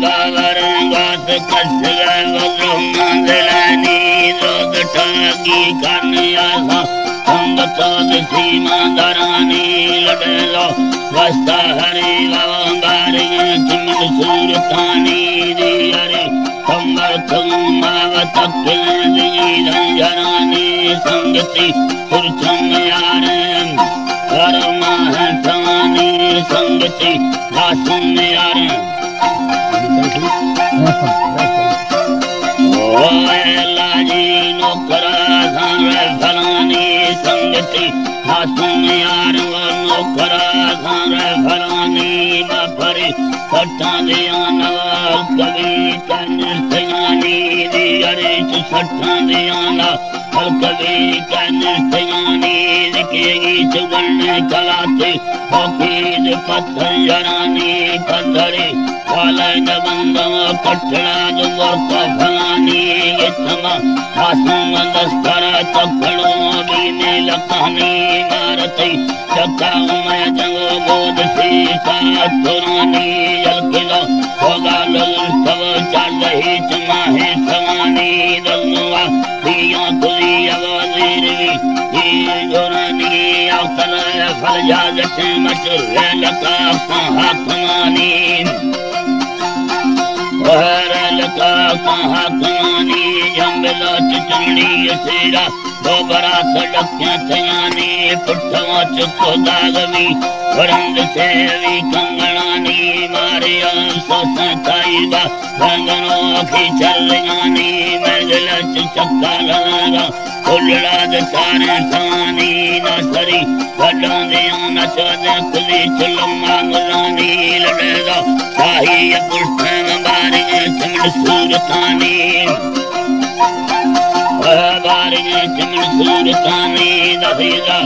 बाबर गात कष्ट मंगलानी रोद ठागी कन्या संगत सीमा दरानी लड़लो वस्ता हरे गारी चिमट सूरतानी दियरे संगत मावत रंजनानी संगति सुरचंग यारे परमाहंसानी संगति दासुन यारे लाजी नौकरा भलानी संगति दासुन यार नौकरा भलानी बफरी सट्टा दिया कवि कन्यानी दियरे सट्टा दिया कवि कन्यानी लिखेगी सुगण कलाते फकीर पत्थर जरानी पत्थरे वालन बंदम कठड़ा दुर्ग फलानी यत्मा आसम दस्तर तखड़ो बीने लखानी मारती चक्का मैं जंगो बोध सी साथुरानी यलकिलो होगा लल सब चल रही चमाहे समानी दलवा दिया तुरी अवजीरवी गोरानी अवसल फल जागत मच लका हाथमानी लका हाथमानी जंगल चचणी सेरा दोबरा सड़क्या थयानी पुठवा चुको दागवी वरंग सेवी कंगणानी मारिया सोसाइबा रंगनो की चलयानी मंगल चक्का लगा उलड़ा दे सारे सानी नसरी वडों दे नचद कुली चलमा गुलानी लड़ेगा शाही पुष्पन बारी चमड़ सूरतानी बारियां चमड़ सूरतानी दहीला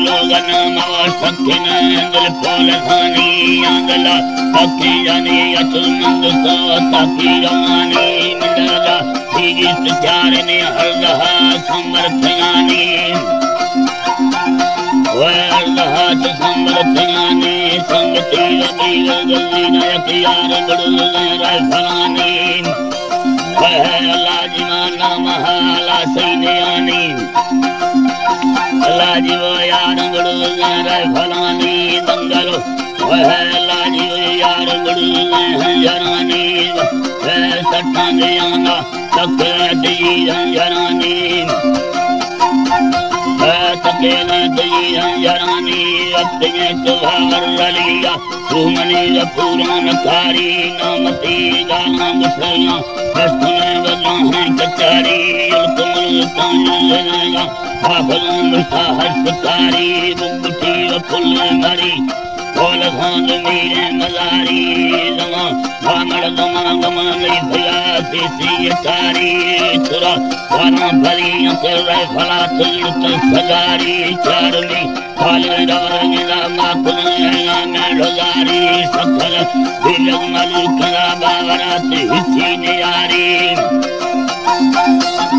लोगन मवा सखन दिल पोल खानी आंगला सखी जाने अचल मंद सो ताकी रवानी मंडला गीत चारने हरदहा समर्थयानी हरदहा समर्थयानी संगति रबी गली नायक यार बड़ुल फलानी लाजिमाना महाला सैनियानी लाजी वो यार बड़ुल फलानी दंगलो लाजी वो यार बड़ुल जरानी सट्टा दियाना तकदी जरानी तकेला दिया जरानी अपने तुहार रलिया रूमनी पुरान कारी नामती गाना मुसैया हस्तने बदला है कचारी कमल ताया बाबलों मुसा हस्तकारी बुद्धि फुल मरी बोल भांग मेरे मजारी दमा भामड़ दमा दमा नहीं भया देसी कारी तुरा वाना भरी अंतर फला तुलत सगारी चारली खाले डावरंगा माकुना में डोगारी सखल दिलग मलुकला बावरात हिस्सी नियारी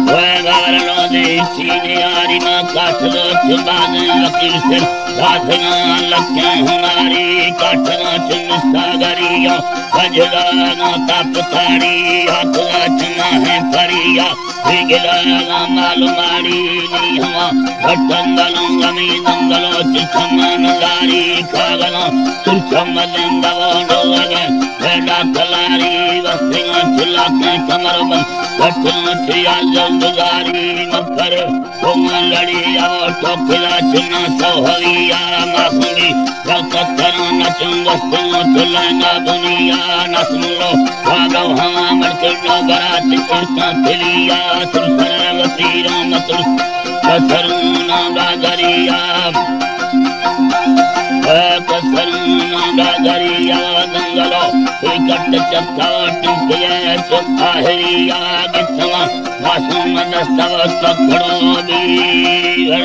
वैगारलो दे सीनियारी मां काठलो चुबान लकीर से साधना लक्ष्य हमारी काठना चुन सागरिया बजला ना तापतारी हाथला चुना है परिया विगला ना मालूमारी नी हवा भटंगलों गमी दंगलो चिसमान गारी कागलो सुचमदंगलो डोगे बेड़ा कलारी वसिंग चुला के कमर बन भटना चिया जंगगारी मकर कोमल लड़ी आओ टोकला चुना सोहरिया मासूमी रकतना नचंगस्तो चुलना दुनिया नसलो भागव हवा मरकड़ो बरात करता तिलिया सुरसर वसीरा मतुर कसरुना गागरिया कसरुना गागरिया दंगलो कट चक्काट के चक्काहरिया गिथवा वासुम दस्तव तकड़ो दी